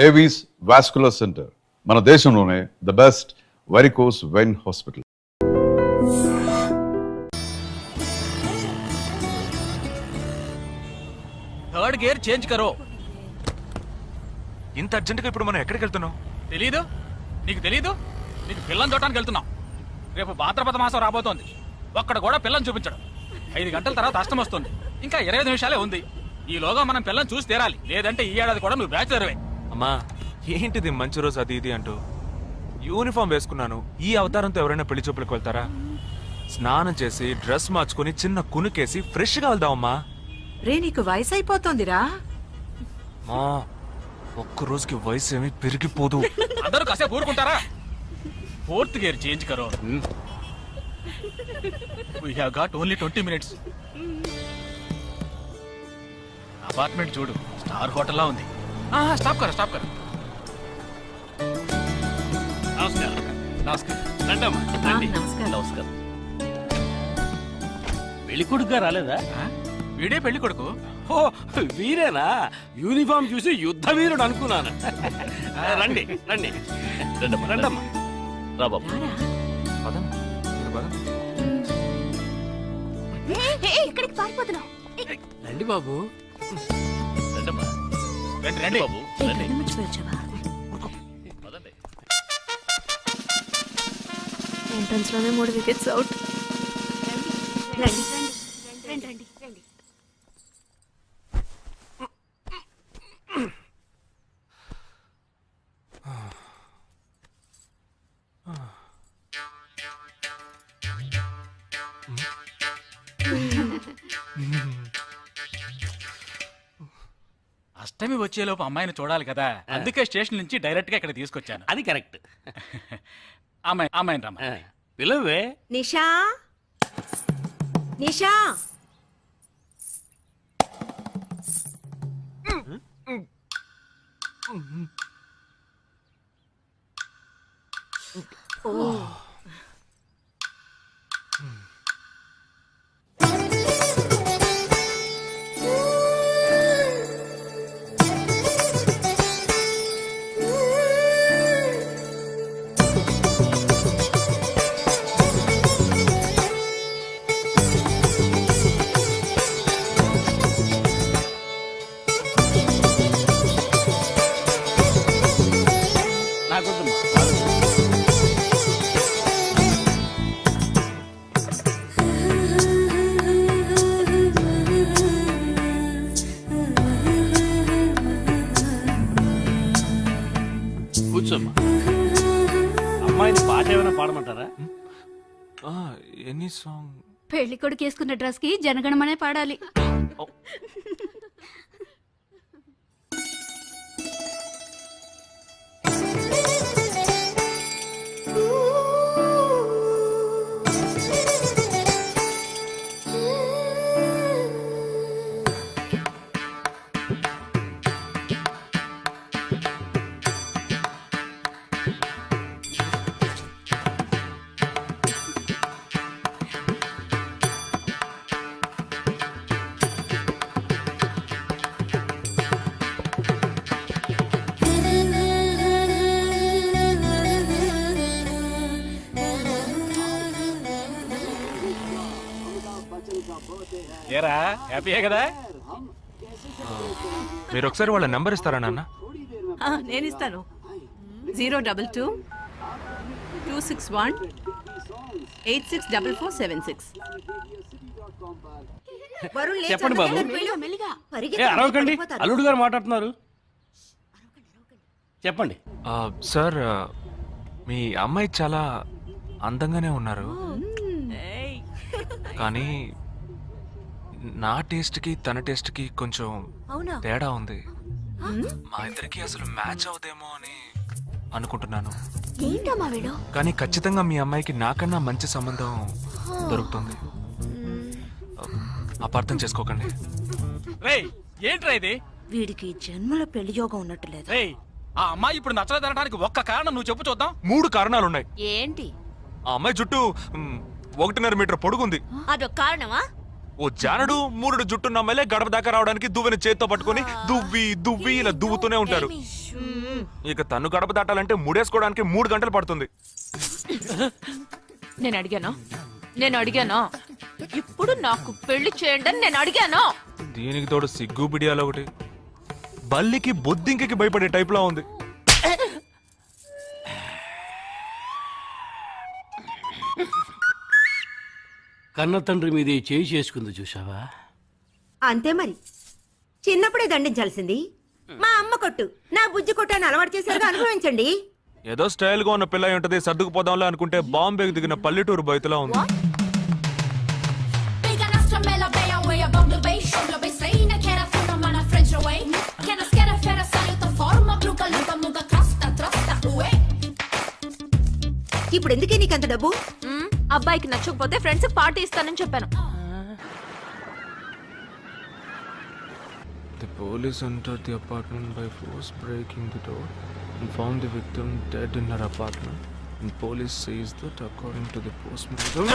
Avis vascular centre మన దేశంలోనే the best varicose vein hospital. Third gear change కరో. ఇంత అర్జెంటుగా ఇప్పుడు మనం ఎక్కడికి వెళ్తున్నాం? తెలీదు? నీకు తెలీదు? నీకు పిల్లని చూడటానికి వెళ్తున్నాం. రేపు భాద్రపద మాసం రాబోతోంది. ఒక్కడ కూడా పిల్లని చూపించడం. 5 గంటల తర్వాత అష్టం వస్తుంది. ఇంకా 25 నిమిషాలే ఉంది. ఈలోగా మనం పిల్లని చూసి తీరాలి. లేదంటే ఈ ఏడాది కూడా నువ్వు బ్యాచులర్వే. అమ్మా ఏంటిది మంచి రోజు అది ఇది అంటూ యూనిఫామ్ వేసుకున్నాను. ఈ అవతారంతో ఎవరైనా పెళ్లి చూపులకు వెళ్తారా? స్నానం చేసి డ్రెస్ మార్చుకుని చిన్న కునుకేసి ఫ్రెష్ గా వెళ్దామమ్మా. రే నీకు వయసు అయిపోతుందిరా. మా ఒక్క రోజుకి వయసు ఏమి పెరిగిపోదు. అందరూ కాసేపు ఊరుకుంటారా? ఫోర్త్ గేర్ చేంజ్ కరో. We have got only 20 minutes. Apartment చూడు, స్టార్ హోటల్లా ఉంది. స్టాప్ కర. నమస్కారం. నమస్కారం. పెళ్లి కొడుకుగా రాలేదా? వీడే పెళ్లి కొడుకు. ఓ వీరేనా? యూనిఫామ్ చూసి యుద్ధ వీరుడు అనుకున్నాను. రండి రండమ్మా. రా బాబు. పదండి, మీరు పదండి. ఇక్కడికి పారిపోతున్నావు. రండి బాబు. రండమ్మా. రండి బాబు రండి. ఎంట్రన్స్ లోనే 3 వికెట్స్ అవుట్. రండి. అష్టమి వచ్చేలోపు అమ్మాయిని చూడాలి కదా, అందుకే స్టేషన్ నుంచి డైరెక్ట్ గా ఇక్కడ తీసుకొచ్చాను. అది కరెక్ట్. అమ్మాయిని రమ్మ. పిలవే. నిషా. కూర్చోమ్మా. అమ్మాయిని పాట ఏమైనా పాడమంటారా? Any song? పెళ్లి కొడుకు వేసుకున్న డ్రెస్ కి జనగణమనే పాడాలి. ఏరా, హ్యాపీయే కదా? మీరు ఒకసారి వాళ్ళ నెంబర్ ఇస్తారా నాన్న? నేను ఇస్తాను. 022 261 864476. చెప్పండి బాబు. అరవకండి, అల్లుడు గారు మాట్లాడుతున్నారు. చెప్పండి. సార్, మీ అమ్మాయి చాలా అందంగానే ఉన్నారు, కానీ నా టేస్ట్కి తన టేస్ట్కి కొంచెం తేడా ఉంది. మా ఇద్దరికి అసలు మ్యాచ్ అవుదేమో అని అనుకుంటున్నాను. కానీ ఖచ్చితంగా మీ అమ్మాయికి నాకన్నా మంచి సంబంధం దొరుకుతుంది. అపార్థం చేసుకోకండి. ఏంట్రా ఇది? వీడికి జన్మలో పెళ్లి యోగం ఉన్నట్టు లేదు. ఆ అమ్మాయి ఇప్పుడు నచ్చలేదనడానికి ఒక్క కారణం నువ్వు చెప్పు చూద్దాం. 3 కారణాలున్నాయి. ఏంటి? ఆ అమ్మాయి జుట్టు 1.5 మీటర్ పొడుగుంది. అదొక కారణమా? ఓ జానడు మూరుడు జుట్టున్న అమ్మాయిలే గడప దాకా రావడానికి దువ్వెని చేత్తో పట్టుకొని దువ్వి దువ్వి ఇలా దువ్వుతూనే ఉంటారు. ఇక తను గడప దాటాలంటే ముడేసుకోవడానికి 3 గంటలు పడుతుంది. నేను అడిగానా ఇప్పుడు నాకు పెళ్లి చేయండి అని నేను అడిగాను. దీనికి తోడు సిగ్గు బిడియాలు ఒకటి. బల్లికి బొద్దింకకి భయపడే టైప్ లో ఉంది. కన్న తండ్రి మీద చేయి చేసుకుంది చూసావా? అంతే మరి, చిన్నప్పుడే దండించాల్సింది. మా అమ్మ కొట్టు, నా బుజ్జి కొట్టు అని అలవాటు చేశారుగా, అనుభవించండి. ఏదో స్టైల్ గా ఉన్న పిల్ల ఉంటది, సర్దుకుపోదాంలే అనుకుంటే బాంబేకి దిగిన పల్లెటూరు బయటలా ఉంది. ఇప్పుడు ఎందుకే నీకంత డబ్బు? అబ్బాయికి నచ్చకపోతే ఫ్రెండ్స్ పార్టీ ఇస్తానని చెప్పాను. The police entered the apartment by force, breaking the door and found the victim dead in her apartment. And police says that according to the postmortem.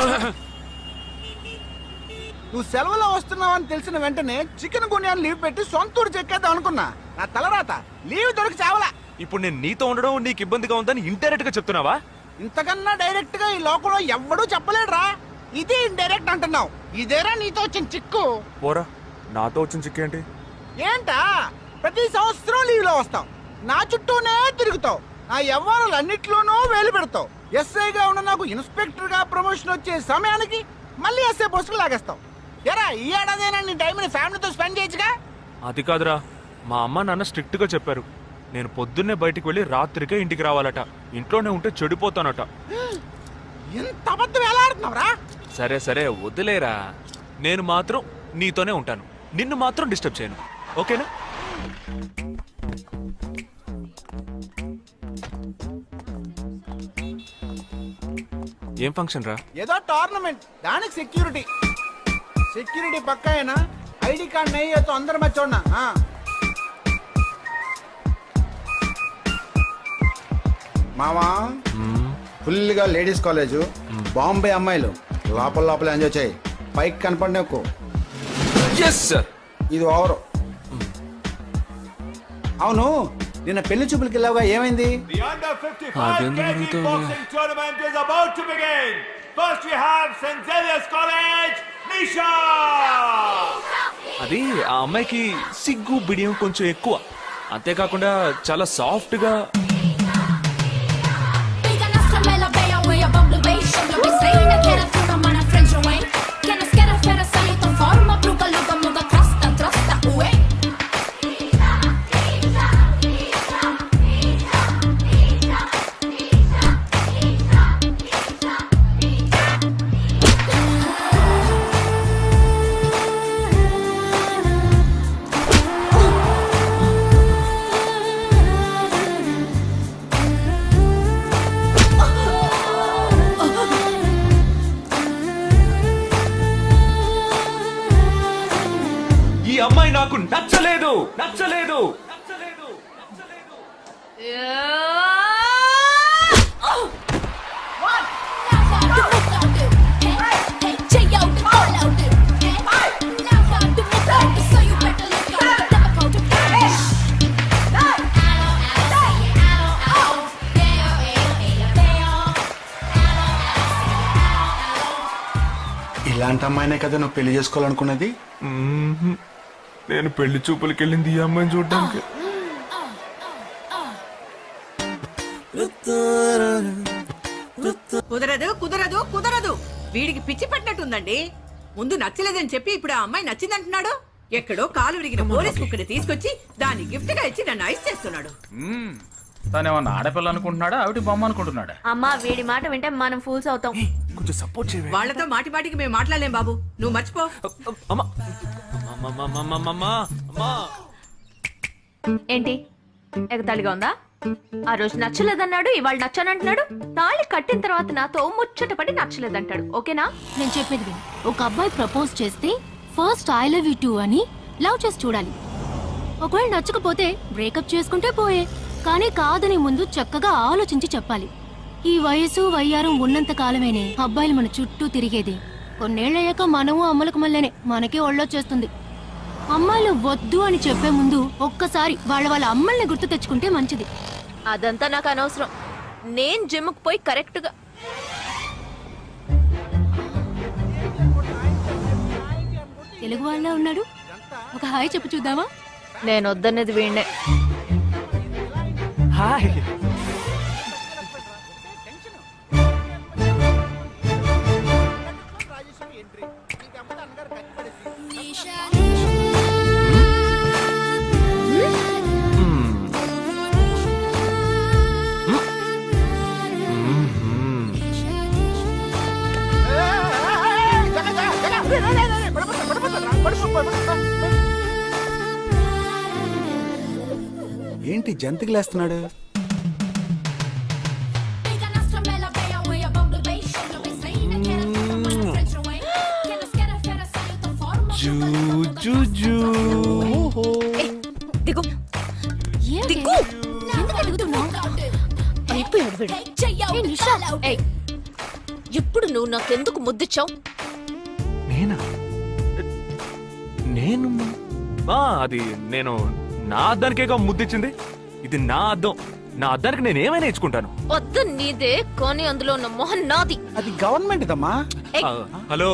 నువ్వు సెలవులో వస్తున్నావని తెలిసిన వెంటనే చికెన్ గున్యాన్ని లీవ్ పెట్టి సొంతూరు చెక్కేద్దాం అనుకున్నా. నా తలరాత లీవ్ దొరికి చావలా. ఇప్పుడు నేను నీతో ఉండడం నీకు ఇబ్బందిగా ఉందని ఇండైరెక్ట్ గా చెప్తున్నావా? ఇంతకన్నా డైరెక్ట్ గా ఈ లోకంలో ఎవ్వడూ చెప్పలేడురా. ఇది ఇండైరెక్ట్ అంటున్నావు. ఇదేరా నీతో వచ్చిన చిక్కు. పోరా, నాతో వచ్చిన చిక్కేంటి? ఏంటా ప్రతి సంవత్సరం లీవ్ లో వస్తావు, నా చుట్టూనే తిరుగుతావు, నా వ్యవహారాలన్నిట్లోనూ వేలు పెడతావు. ఎస్ఐగా ఉన్న నాకు ఇన్స్పెక్టర్ గా ప్రమోషన్ వచ్చే సమయానికి మళ్ళీ ఎస్ఐ పోస్టుకు లాగేస్తావు. ఎరా ఈ ఏడాదైనా నీ టైంని ఫ్యామిలీతో స్పెండ్ చేయొచ్చుగా. అది కాదురా, మా అమ్మ నాన్న స్ట్రిక్ట్ గా చెప్పారు. నేను పొద్దున్నే బయటికి వెళ్ళి రాత్రికే ఇంటికి రావాలట. ఇంట్లోనే ఉంటే చెడిపోతానట. ఎంత అబద్ధం ఎలా ఆడుతున్నావురా? సరే సరే వదిలేరా, నేను మాత్రం నీతోనే ఉంటాను, నిన్ను మాత్రం డిస్టర్బ్ చేయను, ఓకేనా? ఏం ఫంక్షన్ రా? ఏదో టోర్నమెంట్, దానికి సెక్యూరిటీ పక్కా అయినా ఐడి కార్డ్ నెయ్యతో అందరి మధ్య ఉన్నా. మామా ఫుల్ గా లేడీస్ కాలేజ్, బాంబే అమ్మాయిలు లోపల ఎంజాయ్ చేయి, పైకి కనపడి ఎక్కువ. ఇది ఓవరు. అవును, నిన్న పెళ్లి చూపులకి వెళ్ళావుగా, ఏమైంది? అది ఆ అమ్మాయికి సిగ్గు బిడియం కొంచెం ఎక్కువ. అంతేకాకుండా చాలా సాఫ్ట్ గా. ఈ అమ్మాయి నాకు నచ్చలేదు. ఇలాంటి అమ్మాయినే కదా నువ్వు పెళ్లి చేసుకోవాలనుకున్నది? నేను పెళ్లి చూపులకి వెళ్ళింది ఈ అమ్మాయిని చూడడానికి. కుదరదు. వీడికి పిచ్చి పట్టినట్టుందండి. ముందు నచ్చలేదని చెప్పి ఇప్పుడు ఆ అమ్మాయి నచ్చిందంటున్నాడు. ఎక్కడో కాలు విరిగిన పోలీస్ కుక్కని తీసుకొచ్చి దాన్ని గిఫ్ట్ గా ఇచ్చి నన్ను ఐస్ చేస్తున్నాడు. తనేమన్నా ఆడపిల్ల అనుకుంటున్నాడా, ఆవిడ బొమ్మ అనుకుంటున్నాడా? అమ్మా వీడి మాట వింటే మనం ఫూల్స్ అవుతాం. కొంచెం సపోర్ట్ చేయవే. వాళ్ళతో మాటికి మేము మాట్లాడలేం బాబు, నువ్వు మర్చిపో. ఏంటి ఎగతాళిగా ఉందా? ఆ రోజు నచ్చలేదన్నాడు, ఇవాళ నచ్చానంటున్నాడు. తాళి కట్టిన తర్వాత నాతో ముచ్చటపడి నచ్చలేదంటాడు. ఓకేనా? నేను చెప్పేది విను. ఒక అబ్బాయి ప్రపోజ్ చేస్తే first I love you two అని లవ్ చేసి చూడాలి. ఒకవేళ నచ్చకపోతే బ్రేకప్ చేసుకుంటే పోయే, కానీ కాదని ముందు చక్కగా ఆలోచించి చెప్పాలి. ఈ వయసు వయ్యారం ఉన్నంత కాలమేనే అబ్బాయిలు మన చుట్టూ తిరిగేది. కొన్నేళ్ళయ్యాక మనము అమ్మలకు మళ్ళీనే మనకే ఒళ్ళొచ్చేస్తుంది. అమ్మాయిలు వద్దు అని చెప్పే ముందు ఒక్కసారి వాళ్ళ అమ్మల్ని గుర్తు తెచ్చుకుంటే మంచిది. అదంతా నాకు అనవసరం. నేను జిమ్కి పోయి కరెక్ట్ గా తెలుగు వాళ్ళ ఉన్నాడు, ఒక హాయ్ చెప్పు చూద్దామా? నేను వద్దన్నది వీణ్ణే. హాయ్. ఏంటి జంతికి లేస్తున్నాడు? దిగు ఏంటి? దిగు. ఎందుకు ఎదుగుతున్నావు? అయిపోయాడు వీడు. ఏ నిషా, ఏయ్, ఇప్పుడు నువ్వు నాకెందుకు ముద్దిచ్చావు? నేనా? నేను అది నేను నా అద్దానికేగా ముద్దిచ్చింది. ఇది నా అద్దం. నా అద్దానికి నేను ఏమైనా ఇచ్చుకుంటాను. వద్దు నీదే, కానీ అందులో ఉన్న మొహన్ నాది. అది గవర్నమెంట్ దమ్మా. ఏయ్, హలో,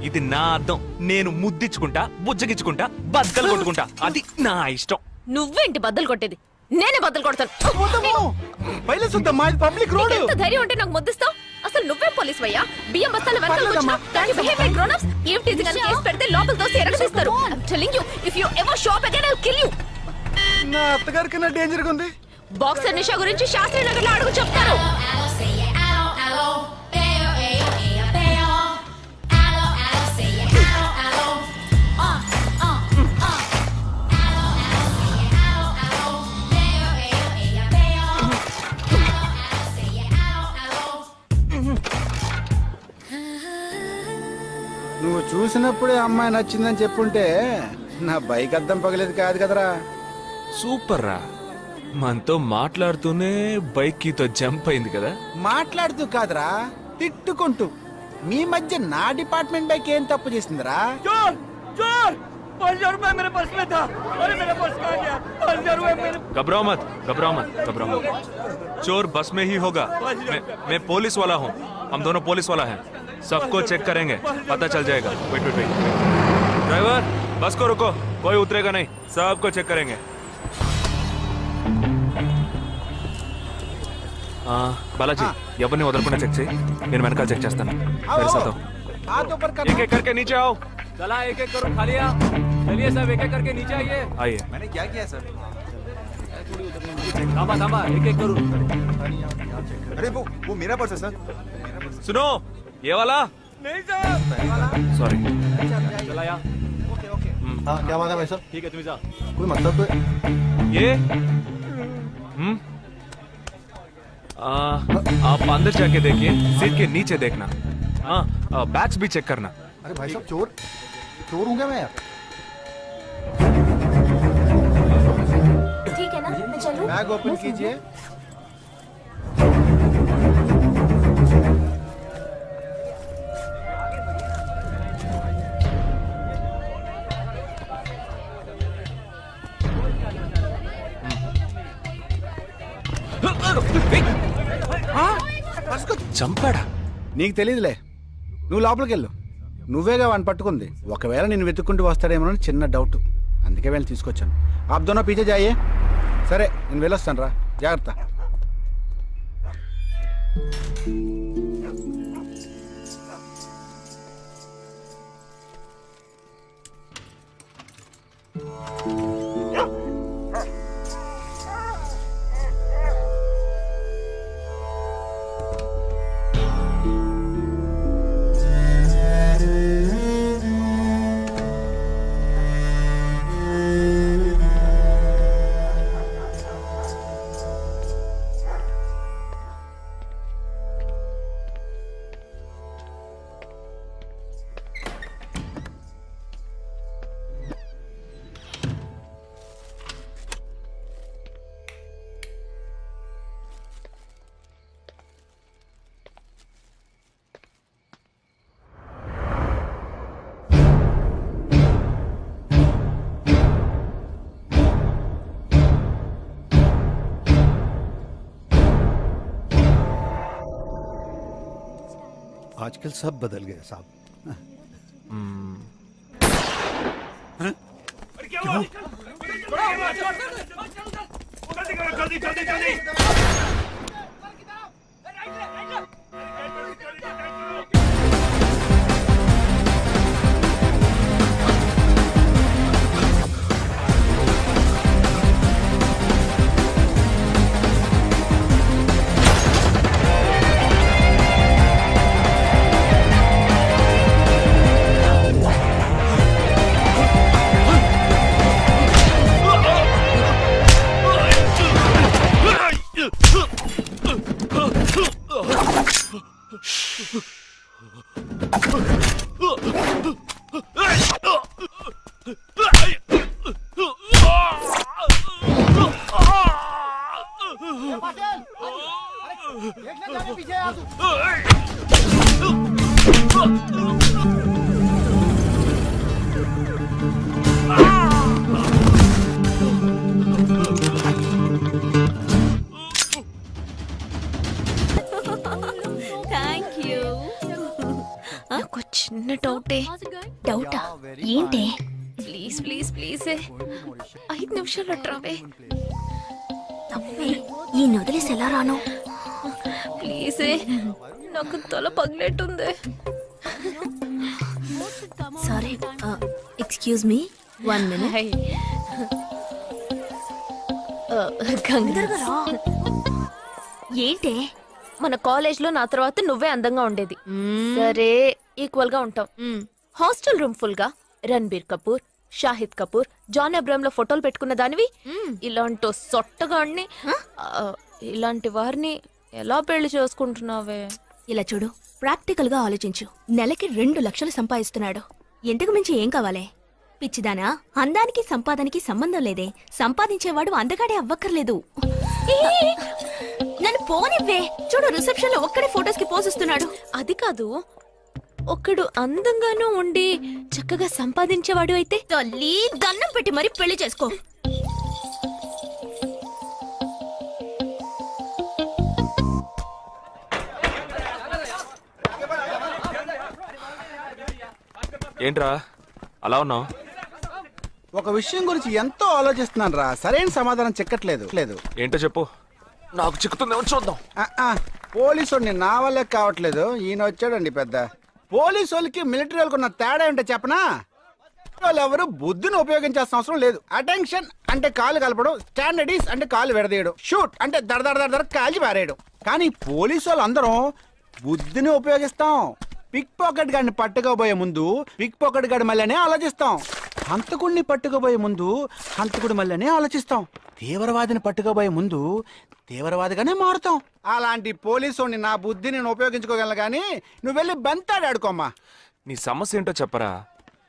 ఇది నా అద్దం. నేను ముద్దిచ్చుకుంటా, బుజ్జగిచ్చుకుంటా, బద్దలు కొట్టుకుంటా. అది నా ఇష్టం. నువ్వేంటి బద్దలు కొట్టేది? నేనే బద్దలు కొడతాను. Public road. ఎంత ధైర్యం ఉంటే నాకు ముద్దిస్తావు? అసలు నువ్వే పోలీస్ వయ్యా? బియ్యం బస్తాల వెనకాల పర్లేదమ్మా. కూర్చున్నావు. Can you behave like grown-ups? ఏం teasing అని కేసు పెడితే లోపల తోసి ఎరగదీస్తారు. I'm telling you, if you ever show up again, I'll kill you. నా అత్తగారికి నా డేంజర్ గా ఉంది. బాక్సర్ నిషా గురించి శాస్త్రి నగర్ లో అడుగు చెప్తారు. నువ్వు చూసినప్పుడే అమ్మాయి నచ్చిందని చెప్పుంటే నా బైక్ అద్దం పగలేదు కాదు కదరా. సూపర్ రా. మనతో మాట్లాడుతూనే బైక్ కీతో జంప్ అయింది కదా. మాట్లాడుతూ కాదురా, తిట్టుకుంటూ. మీ మధ్య నా డిపార్ట్మెంట్ బైక్ ఏం తప్పు చేసిందిరా? घबराओ मत, घबराओ मत, घबराओ मत. चोर बस में ही होगा. मैं पुलिस वाला हूँ. हम दोनों पुलिस वाला हैं. सबको चेक करेंगे, पता चल जाएगा. Wait wait wait. ड्राइवर, बस को रुको. कोई उतरेगा नहीं. सबको चेक करेंगे. बालाजी, ఎవరిని వదలకుండా చెక్ చేయి. నేను వెనకాల చెక్ చేస్తాను. मेरे साथ आओ. हाथ ऊपर कर. एक एक करके नीचे आओ. चला एक एक करो खा लिया. चलिए सब एक एक करके नीचे आइए. आइए. मैंने क्या किया सर? थांबा थांबा एक एक करो. अरे वो मेरा पर्स है सर. सुनो, ये वाला नहीं सर. सॉरी. चला यार. हाँ क्या बात है भाई साहब? ठीक है तुम्हें जा. कोई मतलब तो ये आप अंदर जाके देखिए. सीट के नीचे देखना. हाँ, बैग्स भी चेक करना. अरे भाई साहब चोर चोर हूँ क्या मैं यार? ठीक है ना, मैं चलूं? बैग ओपन कीजिए. చంపాడా? నీకు తెలియదులే, నువ్వు లోపలికి వెళ్ళు. నువ్వేగా వాడిని పట్టుకుంది. ఒకవేళ నేను వెతుక్కుంటూ వస్తాడేమో అని చిన్న డౌట్, అందుకే వెళ్ళి తీసుకొచ్చాను. ఆప్ దోనో పీछे जाइए. సరే నేను వెళ్ళొస్తాను రా, జాగ్రత్త. आजकल सब बदल गया साहब థ్యాంక్ యూ నాకు చిన్న డౌటే డౌటా ఏంటి ప్లీజ్ ప్లీజ్ ప్లీజ్ 5 నిమిషాలు ట్రావే ఈ నదిలేసి ఎలా రాను ప్లీజ్ నాకు తల పగిలేట్టుంది సారీ ఎక్స్క్యూజ్ మీ 1 మినిట్ ఏంటి మన కాలేజ్ లో నా తర్వాత నువ్వే అందంగా ఉండేది సరే ఈక్వల్ గా ఉంటాం హాస్టల్ రూమ్ ఫుల్ గా రణబీర్ కపూర్ షాహిద్ కపూర్ జాన్ అబ్రామ్ లో ఫోటోలు పెట్టుకున్న దానివి ఇలాంటి సొట్టగాడిని ఇలాంటి వారిని ఎలా పెళ్లి చేసుకుంటున్నావే ఇలా చూడు ప్రాక్టికల్ గా ఆలోచించు నెలకి 2 లక్షలు సంపాదిస్తున్నాడు ఇంతకు మించి ఏం కావాలే పిచ్చిదానా అందానికి సంపాదనకి సంబంధం లేదే సంపాదించేవాడు అందగాడే అవ్వక్కర్లేదు నన్ను పోనివ్వే చూడు రిసెప్షన్ లో ఒక్కడే ఫోటోస్ కి పోజ్ ఇస్తున్నాడు అది కాదు ఒకడు అందంగానూ ఉండి చక్కగా సంపాదించేవాడు అయితే తల్లి దండం పెట్టి మరి పెళ్లి చేసుకో ఏంట్రా అలా ఉన్నావు? ఒక విషయం గురించి ఎంతో ఆలోచిస్తున్నాను రా, సరైన సమాధానం చిక్కట్లేదు లేదు. ఏంటో చెప్పు, నాకు చిక్కుతుందేమో చూద్దాం. పోలీసు నా వల్లే కావట్లేదు, ఈయన వచ్చాడండి పెద్ద. పోలీసు వాళ్ళకి మిలిటరీ వాళ్ళకి ఉన్న తేడా ఏంటో చెప్పనా? వాళ్ళు ఎవరు బుద్ధిని ఉపయోగించాల్సిన అవసరం లేదు. అటెన్షన్ అంటే కాలు కలపడం, స్టాండర్డీస్ అంటే కాలు విడదీయడం, షూట్ అంటే దడ కాల్చి పారేయడం. కానీ పోలీసు వాళ్ళు అందరం బుద్ధిని ఉపయోగిస్తాం. పిక్ పాకెట్ గాడిని పట్టుకోబోయే ముందు పిక్ పాకెట్ గాడి మళ్ళీనే ఆలోచిస్తాం. హంతకుడిని పట్టుకోబోయే ముందు హంతకుడి మళ్ళీనే ఆలోచిస్తాం. తీవ్రవాదిని పట్టుకోబోయే ముందు తీవ్రవాదిగానే మారుతాం. అలాంటి పోలీసుని నా బుద్ధి నేను ఉపయోగించుకోగలను, కానీ నువ్వు వెళ్ళి బంతాడు ఆడుకోమ్మా. నీ సమస్య ఏంటో చెప్పరా,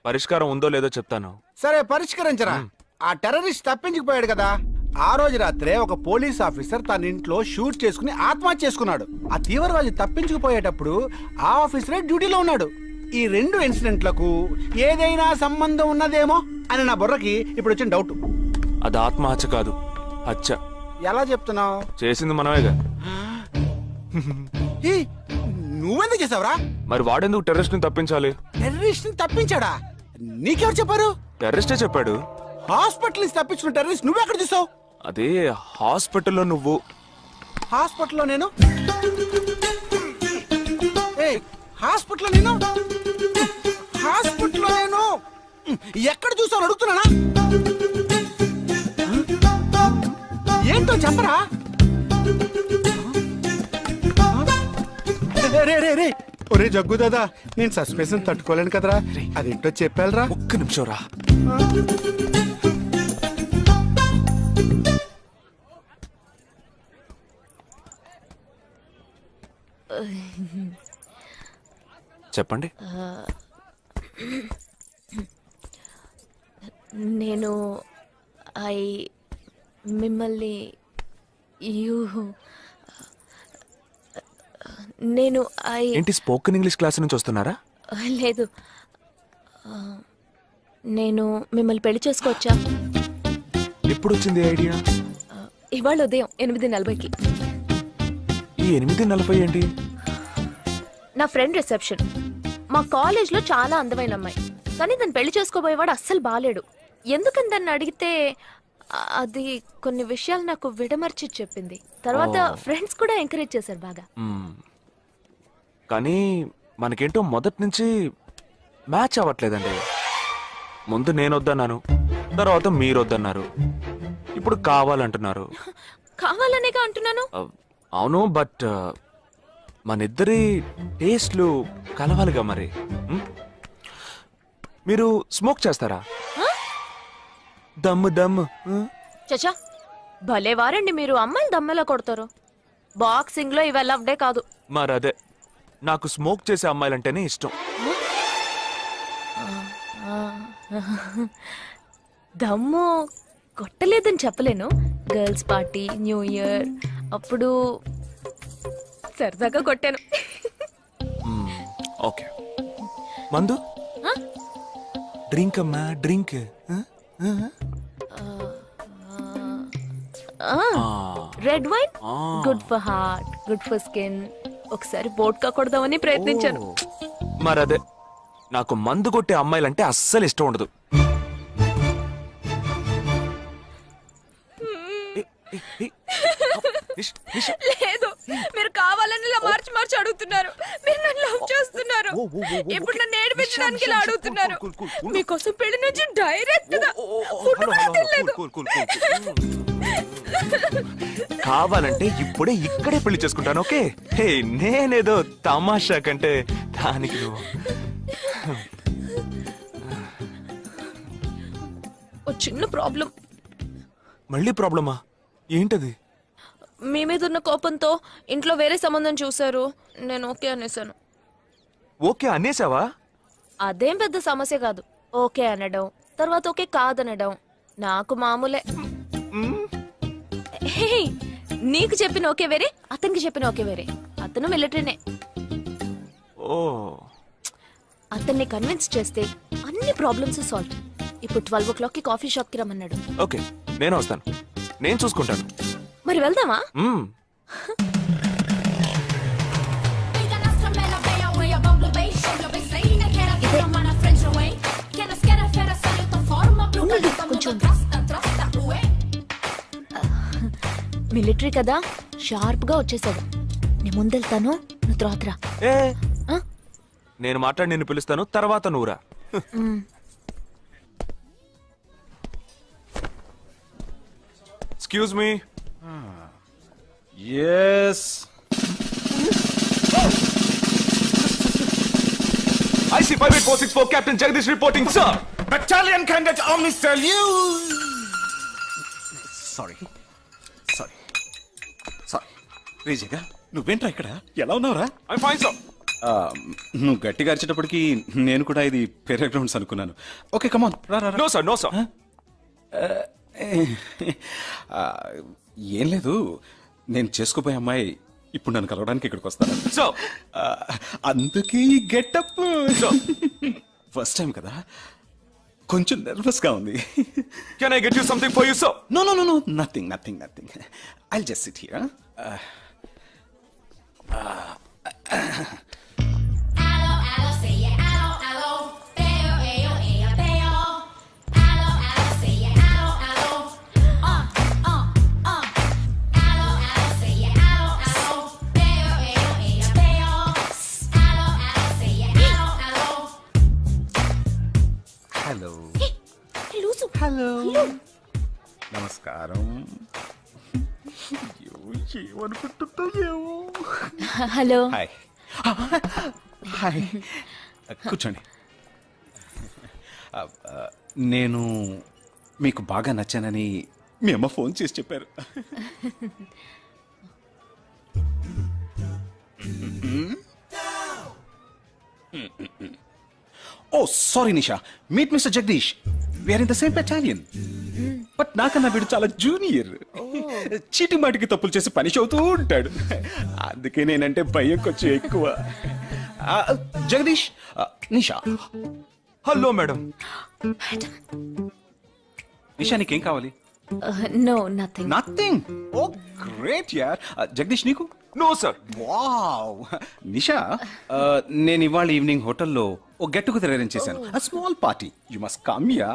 పరిష్కారం ఉందో లేదో చెప్తాను. సరే పరిష్కరించరా. ఆ టెర్రరిస్ట్ తప్పించుకుపోయాడు కదా, ఆ రోజు రాత్రే ఒక పోలీస్ ఆఫీసర్ తన ఇంట్లో షూట్ చేసుకుని ఆత్మహత్య చేసుకున్నాడు. ఆ తీవ్రవాది తప్పించుకుపోయేటప్పుడు ఆ ఆఫీసరే డ్యూటీలో ఉన్నాడు. ఈ 2 ఇన్సిడెంట్లకు ఏదైనా సంబంధం ఉన్నదేమో అని నా బుర్రకి ఇప్పుడు వచ్చిన డౌట్. అది ఆత్మహత్య కాదు, హత్య. ఎలా చెప్తున్నావు? చేసింది మనమేగా. నువ్వెందుకు చేసావురా? మరి వాడెందుకు టెర్రరిస్ట్ ని తప్పించాలి? టెర్రరిస్ట్ ని తప్పించాడా? నీకెవరు చెప్పారు? టెర్రరిస్టే చెప్పాడు. హాస్పిటల్ నుంచి తప్పించుకున్న టెర్రరిస్ట్ నువ్వెక్కడ చూసావు? అదే హాస్పిటల్లో నువ్వు. హాస్పిటల్లో నేను? హాస్పిటల్లో నేను? హాస్పిటల్లో నేను ఎక్కడ చూసావు అడుగుతున్నానా? ఏంటో చెప్పరా? రే ఒరే జగ్గు దాదా, నేను సస్పెన్షన్ తట్టుకోలేను కదరా, అదేంటో చెప్పాలరా. ఒక్క నిమిషం రా. చెప్పండి. నేను మిమ్మల్ని నేను ఏంటి స్పోకెన్ ఇంగ్లీష్ క్లాస్ నుంచి వస్తున్నారా? లేదు, నేను మిమ్మల్ని పెళ్లి చేసుకోవచ్చా? ఎప్పుడు వచ్చింది ఐడియా? ఇవాళ ఉదయం 8:40కి. ఈ 8:40 ఏంటి? నా ఫ్రెండ్ రిసెప్షన్. మా కాలేజ్ లో చాలా అందమైన అమ్మాయి, కానీ దాన్ని పెళ్లి చేసుకోబోయేవాడు అస్సలు బాలేడు. ఎందుకని దాన్ని అడిగితే అది కొన్ని విషయాలు నాకు విడమర్చి చెప్పింది. తర్వాత ఫ్రెండ్స్ కూడా ఎంకరేజ్ చేశారు బాగా. కానీ మనకేంటో మొదటి నుంచి మ్యాచ్ అవ్వట్లేదండి. ముందు నేను వద్దన్నాను, తర్వాత మీరు వద్దన్నారు, ఇప్పుడు కావాలంటున్నారు. కావాలనేగా అంటున్నాను. అవును, బట్ మనిద్దరి టేస్ట్లు కలవాలిగా మరి. మీరు స్మోక్ చేస్తారా? దమ్ము దమ్ము. చచా, భలే వారండి మీరు. అమ్మాయిలు దమ్మెలా కొడతారు. బాక్సింగ్ లో ఇవి అలవ్డే కాదు. మరదే, నాకు స్మోక్ చేసే అమ్మాయిలంటేనే ఇష్టం. దమ్ము కొట్టలేదని చెప్పలేను. గర్ల్స్ పార్టీ, న్యూ ఇయర్ అప్పుడు సరదాగా కొట్టాను. ఓకే, మందు డ్రింక్ అమ్మా, drink. Red wine good for heart, good for skin. ఒకసారి బోట్కా కొడదామని ప్రయత్నించాను. మరదే, నాకు మందు కొట్టే అమ్మాయిలంటే అస్సలు ఇష్టం ఉండదు. లేదు, మీరు కావాలని ఇలా మార్చి మార్చి అడుగుతున్నారు. మీరు నన్ను లవ్ చేస్తున్నారు. ఇప్పుడు నన్ను ఏడిపించడానికి ఇలా అడుగుతున్నారు. మీకోసం పెళ్లి నుంచి డైరెక్ట్ గా ఫుడ్ కూడా తినలేదు. కావాలంటే ఇప్పుడే ఇక్కడే పెళ్లి చేసుకుంటాను. ఓకే, హే, నేనేదో తమాషా కంటే దానికి నువ్వు. ఓ చిన్న ప్రాబ్లం. మళ్ళీ ప్రాబ్లమా? ఏంటది? మీ మీద ఉన్న కోపంతో ఇంట్లో వేరే సంబంధం చూశారు. నేను ఓకే అనేసాను. ఓకే అనేసావా? అదేం పెద్ద సమస్య కాదు. ఓకే అనడం, తర్వాత ఓకే కాదనడం నాకు మామూలే. హే, నీకు చెప్పిన ఓకే వేరే, అతనికి చెప్పిన ఓకే వేరే. అతను మిలిటరీనే. ఓ, అతన్ని కన్విన్స్ చేస్తే అన్ని ప్రాబ్లమ్స్ సాల్వ్. ఇప్పుడు 12 o'clock కాఫీ షాప్ కి రమ్మన్నాడు. ఓకే, నేను వస్తాను, నేను చూసుకుంటాను. మరి వెళ్దామా? మిలిటరీ కదా, షార్ప్ గా వచ్చేసాడు. నేను ముందెళ్తాను, నువ్వు తర్వాత రా. ఏ, ఆ? నేను మాట్లాడి నిన్ను పిలుస్తాను, తర్వాత నువ్వురా. Excuse me. Yes. IC 58464 Captain Jagdish reporting, sir. Battalion Cadet Omni salute. Sorry రేజగా, నువ్వేంట్రా ఇక్కడ? ఎలా ఉన్నావురా? I'm fine, sir. నువ్వు గట్టిగా అరిచేటప్పటికి నేను కూడా ఇది పెరే గ్రౌండ్స్ అనుకున్నాను. ఓకే, కమాన్, రా. No, sir. No, sir. ఏం లేదు, నేను చేసుకోబోయే అమ్మాయి ఇప్పుడు నన్ను కలవడానికి ఇక్కడికి వస్తాను. Sir. అందుకే ఈ గెటప్. ఫస్ట్ టైం కదా, కొంచెం నర్వస్ గా ఉంది. Can I get you something for you, sir? No, nothing. I'll just sit here. Hello, నమస్కారం. ఏమనుకుంటుందో ఏమో. హలో. హాయ్, కూర్చోండి. నేను మీకు బాగా నచ్చానని మీ అమ్మ ఫోన్ చేసి చెప్పారు. Oh sorry Nisha, meet mister Jagadish. We are in the same battalion. But నాకన్నా వీడు చాలా జూనియర్. చీటి మాటికి తప్పులు చేసి పనిష్ అవుతూ ఉంటాడు. అందుకే నేనంటే భయం కొంచెం ఎక్కువ. జగదీష్, నిషా. Hello madam. నిషా, నీకేం కావాలి? No, nothing. Nothing. Oh great యార్. జగదీష్, నీకు? No sir. వావ్ నిషా నేను ఇవాళ ఈవినింగ్ హోటల్లో ఓ గెట్ టుగెదర్ అరేంజ్ చేశాను. Small party you must come yeah.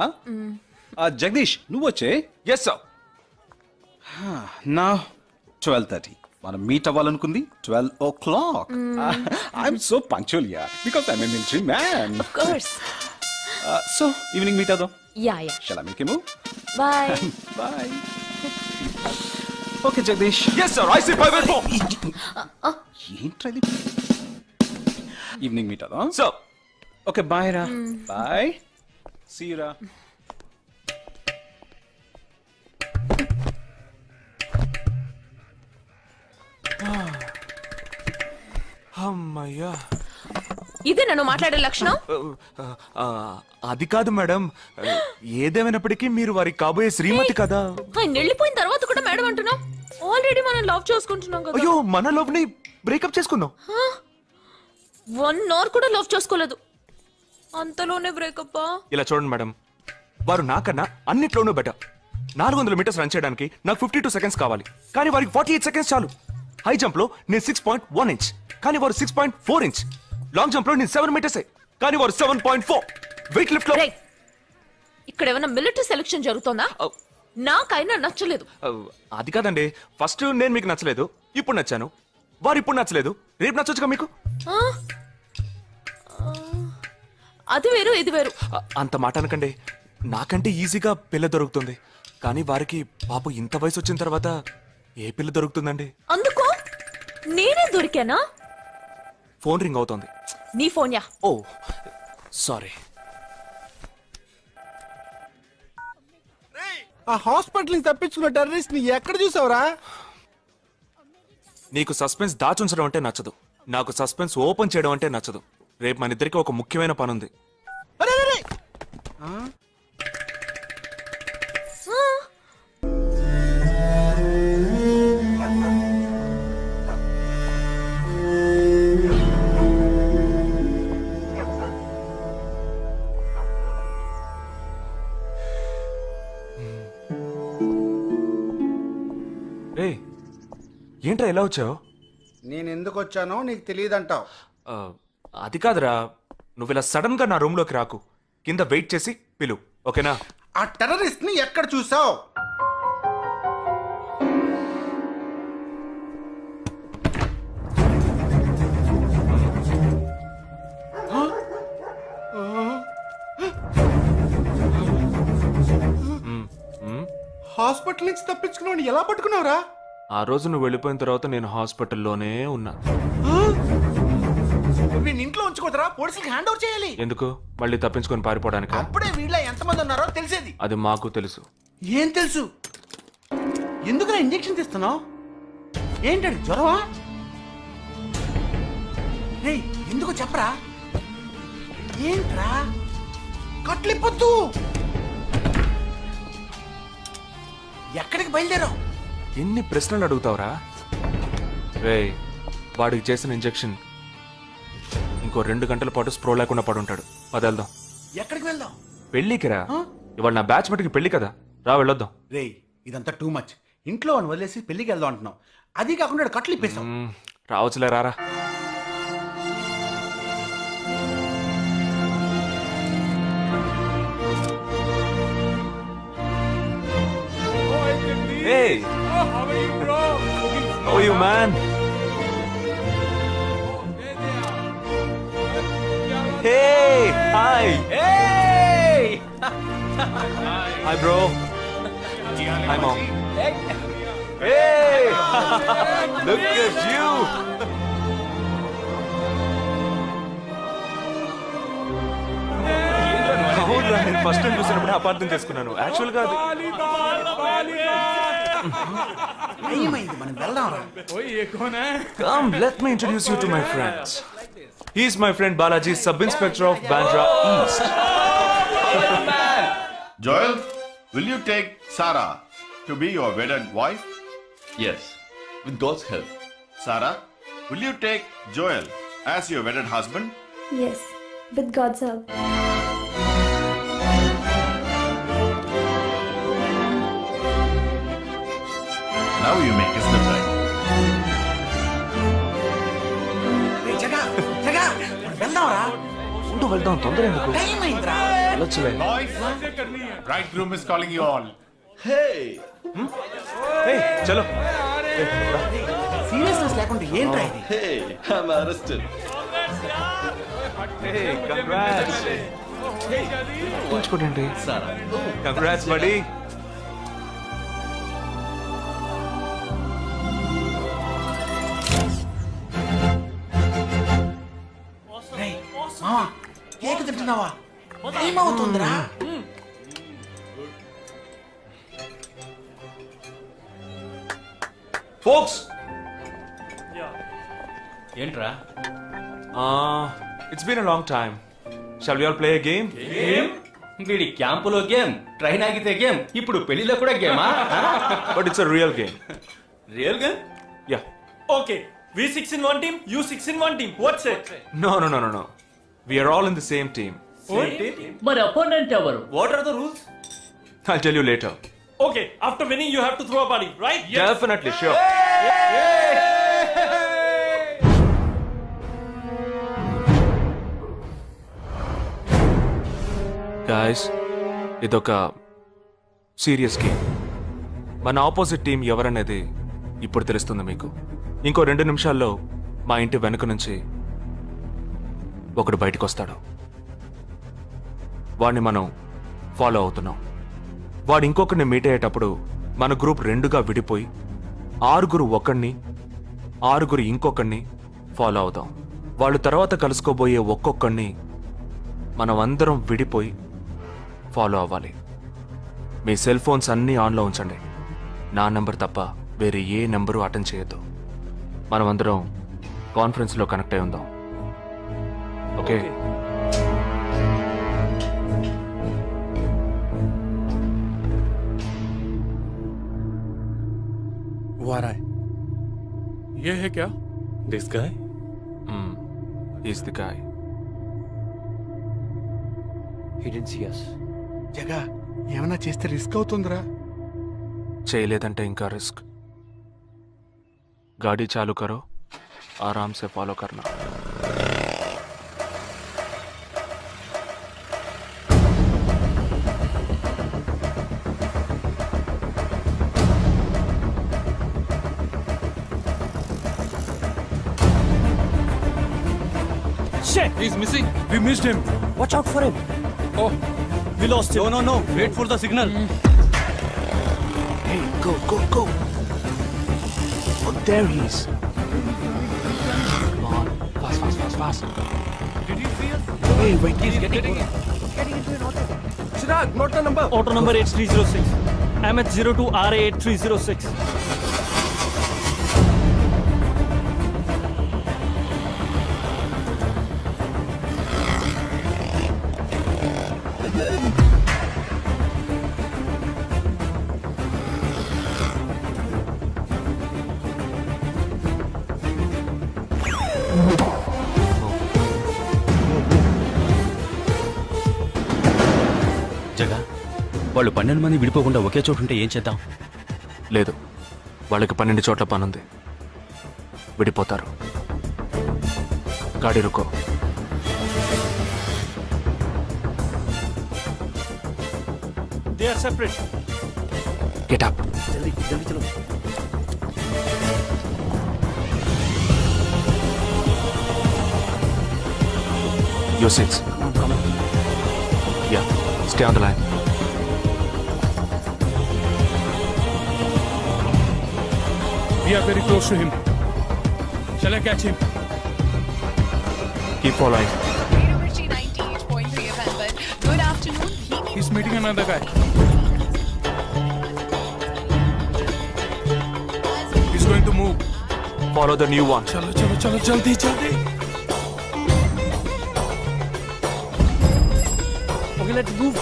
Jagadish నువ్వు వచ్చే. Yes sir. నా 12:30 మనం మీట్ అవ్వాలనుకుంది 12 o'clock. I'm so punctual yeah because I'm a military man. Of course. So evening meet అవుదాం. Yeah yeah. Shall I make you move? Bye. Bye. Okay Jagadish. Yes sir. I see 584. ఏంట్రా ఇది? Evening meet అవుదాం. Sir. Okay bye రా. Bye. See you రా. అమ్మయ్యా. ఇదే నన్ను మాట్లాడే లక్షణం. అది కాదు మేడం, ఏదేమైనప్పటికీ మీరు వారి కాబోయే శ్రీమతి కదా. ఆయన వెళ్ళిపోయిన తర్వాత కూడా మేడం అంటున్నావు. ఆల్రెడీ మనం లవ్ చేసుకుంటున్నాం కదా. అయ్యో మన లోపుని బ్రేకప్ చేసుకుందాం. 1 hour కూడా లవ్ చేసుకోలేదు, అంతలోనే బ్రేకప్. ఇలా చూడండి మేడం, వారు నాకన్నా అన్నిట్లోనూ బెటర్. 400 మీటర్స్ రన్ చేయడానికి నాకు 52 seconds కావాలి, కానీ వారికి 48 seconds చాలు. హై జంప్ లో నేను 6.1 inch, కానీ వారు 6.4 inch. లాంగ్ జంప్ లో నేను 7 meters, కానీ వారు 7.4. వెయిట్ లిఫ్ట్ లో ఇక్కడ ఏమైనా మిలిటరీ సెలక్షన్ జరుగుతుందా? నాకైనా నచ్చలేదు. అది కాదండి, ఫస్ట్ నేను మీకు నచ్చలేదు, ఇప్పుడు నచ్చాను. వారు ఇప్పుడు నచ్చలేదు, రేపు నచ్చొచ్చుగా మీకు. అది వేరు ఇది వేరు. అంత మాట అనకండి, నాకంటే ఈజీగా పిల్ల దొరుకుతుంది, కానీ వారికి పాప ఇంత వయసు వచ్చిన తర్వాత ఏ పిల్ల దొరుకుతుందండి? అందుకో నేనే దొరికానా? ఫోన్ రింగ్ అవుతోంది. నీ ఫోన్ యా. ఓ సారీ. ఆ హాస్పిటల్ నుంచి తప్పించుకున్న టెర్రరిస్ట్ ని ఎక్కడ చూసావురా? నీకు సస్పెన్స్ దాచుంచడం అంటే నచ్చదు, నాకు సస్పెన్స్ ఓపెన్ చేయడం అంటే నచ్చదు. రేపు మన ఇద్దరికి ఒక ముఖ్యమైన పని ఉంది. అరే అరే, అరే. రే ఏంట్రా ఎలా వచ్చావు? నేను ఎందుకు వచ్చానో నీకు తెలియదంటావు. అది కాదురా, నువ్వు ఇలా సడన్ గా నా రూమ్ లోకి రాకు, కింద వెయిట్ చేసి పిలు, ఓకేనా? ఆ టెర్రరిస్ట్ ని ఎక్కడ చూసావు? హాస్పిటల్ నుంచి తప్పించుకున్నావు, ఎలా పట్టుకున్నావురా? ఆ రోజు నువ్వు వెళ్ళిపోయిన తర్వాత నేను హాస్పిటల్లోనే ఉన్నా. వీడిని ఇంట్లో ఉంచుకోదరా, పోలీసులకు హ్యాండ్ ఓవర్ చేయాలి. ఎందుకు? మళ్ళీ తప్పించుకొని పారిపోవడానికి? అప్పుడే వీళ్ళ ఎంతమంది ఉన్నారో తెలిసేది. అది మాకు తెలుసు. ఏం తెలుసు? ఎందుకు ఇంజెక్షన్ తీస్తున్నావు? ఏంటండి జ్వరమా? రేయ్, ఎందుకు చెప్పరా? ఏంట్రా కట్లిప్పొద్దు. ఎక్కడికి బయలుదేరావు? ఎన్ని ప్రశ్నలు అడుగుతావురా? రేయ్, వాడికి చేసిన ఇంజెక్షన్ ఇంకో 2 గంటల పాటు స్ప్రో లేకుండా పడుంటాడు. పదెళ్దాం. ఎక్కడికి వెళ్దాం? పెళ్ళికి రా. ఇవాళ నా బ్యాచ్ మటుకి పెళ్లి కదా, రా వెళ్ళొద్దాం. రేయ్, ఇదంతా టూ మచ్. ఇంట్లో అని వదిలేసి పెళ్లికి వెళ్దాం అంటున్నావు, అది కాకుండా కట్లు ఇప్పేసావు. రావచ్చులే, రారా. Hey! How are you, man? Hey! Hi! Hey! Hi, bro. Hi, mom. Hey! Look at you! అవునురా, నేను ఫస్ట్ టైం చూసినప్పుడు అపార్థం చేసుకున్నాను. యాక్చువల్ గా ఏమైంది? మనం వెళ్దాంరా. Come, let me introduce you to my friends. He's my friend Balaji, Sub-Inspector of Bandra East. Joel, will you take Sarah to be your wedded wife? Yes, with God's help. Sarah, will you take Joel as your wedded husband? Yes, with God's help. Now you may kiss the bride. వెళ్దాం, తొందర ఎందుకు? Time అయిందిరా. వెళ్ళొచ్చులే. Boys, bridegroom is calling you all. ఏయ్, చలో. Seriousness లేకుండా ఏంట్రా ఇది? ఉంచుకోండి. Congrats buddy. రేయ్, మావా, కేక్ తింటున్నావా? టైం అవుతుందిరా. ఫోక్స్, ఏంట్రా it's been a long time. Shall we all play a game? వీడి క్యాంపులో గేమ్, ట్రైన్ ఆగితే గేమ్, ఇప్పుడు పెళ్లిలో కూడా గేమా? But it's a real game. Real game? Yeah. Okay, we 6 in 1 team, you 6 in 1 team. What's it? No. We are all in the same team. మరి opponent ఎవరు? What are the rules? I'll tell you later. Okay, after winning you have to throw a party, right? Definitely, sure. Guys, ఇదొక serious game. మన opposite team ఎవరనేది ఇప్పుడు తెలుస్తుంది మీకు. ఇంకో 2 నిమిషాల్లో మా ఇంటి వెనుక నుంచి ఒకడు బయటకు వస్తాడు. వాడిని మనం ఫాలో అవుతున్నాం. వాడు ఇంకొకరిని మీట్ అయ్యేటప్పుడు మన గ్రూప్ 2గా విడిపోయి 6 ఒకడిని 6 ఇంకొకరిని ఫాలో అవుతాం. వాళ్ళు తర్వాత కలుసుకోబోయే ఒక్కొక్కడిని మనం అందరం విడిపోయి ఫాలో అవ్వాలి. మీ సెల్ ఫోన్స్ అన్నీ ఆన్లో ఉంచండి. నా నెంబర్ తప్ప వేరే ఏ నెంబరు అటెండ్ చేయొద్దు. మనం అందరం కాన్ఫరెన్స్లో కనెక్ట్ అయి ఉందాం. ఓకే? ये है क्या? This guy? He's the guy. He didn't see us. జగా, ఏమన్నా చేస్తే రిస్క్ అవుతుందిరా. చేయలేదంటే ఇంకా రిస్క్. गाड़ी चालू करो, आराम से फॉलो करना. Shit! He's missing. We missed him. Watch out for him. Oh, We lost him. No. Wait for the signal. Hey, go. Oh, there he is. Come on, fast. Did you see us? Hey, wait, He's getting into an auto. Chirag, note the number. Auto number 8306. MH02 RA 8306. జగా, వాళ్ళు 12 మంది విడిపోకుండా ఒకే చోటు ఉంటే ఏం చేద్దాం? లేదు, వాళ్ళకి 12 చోట్ల పనుంది. విడిపోతారు. గాడి రుకో. They are separate. Get up. జల్దీ చలో. Your seats. Yeah, stay on the line. we are very close to him. Shall I catch him? Keep following. Good afternoon. He's meeting another guy. He's going to move. Follow the new one. चलो जल्दी. Okay, let's move.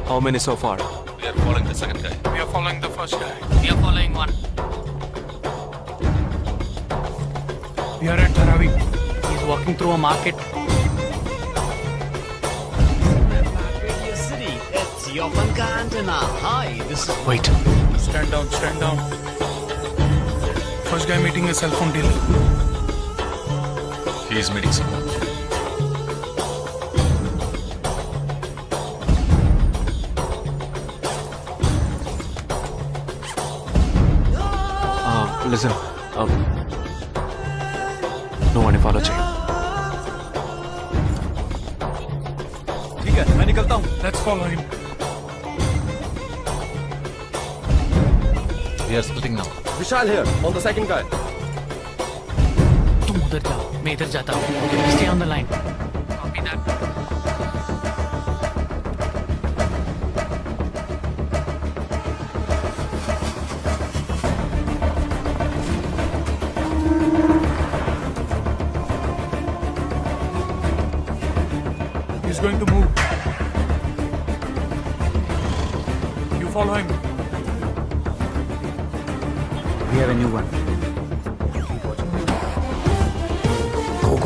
How many so far? We are following the second guy. We are following the first guy. We are following one. We are at Dharavi. He's walking through a market. Wait. Stand down. First guy meeting a cell phone dealer. He's meeting some listen నువ్వు అని follow చేయి ठीक है मैं निकलता हूँ let's follow him we are splitting now Vishal here on the second guy तुम उधर जाओ मैं इधर जाता हूँ stay on the line copy that He's going to move. You follow him. We have a new one. Go.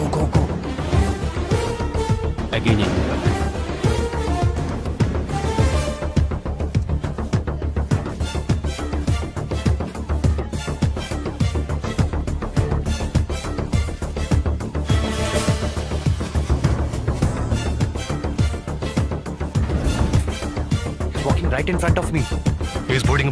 Again, a new one. walking right in front of me. He is boarding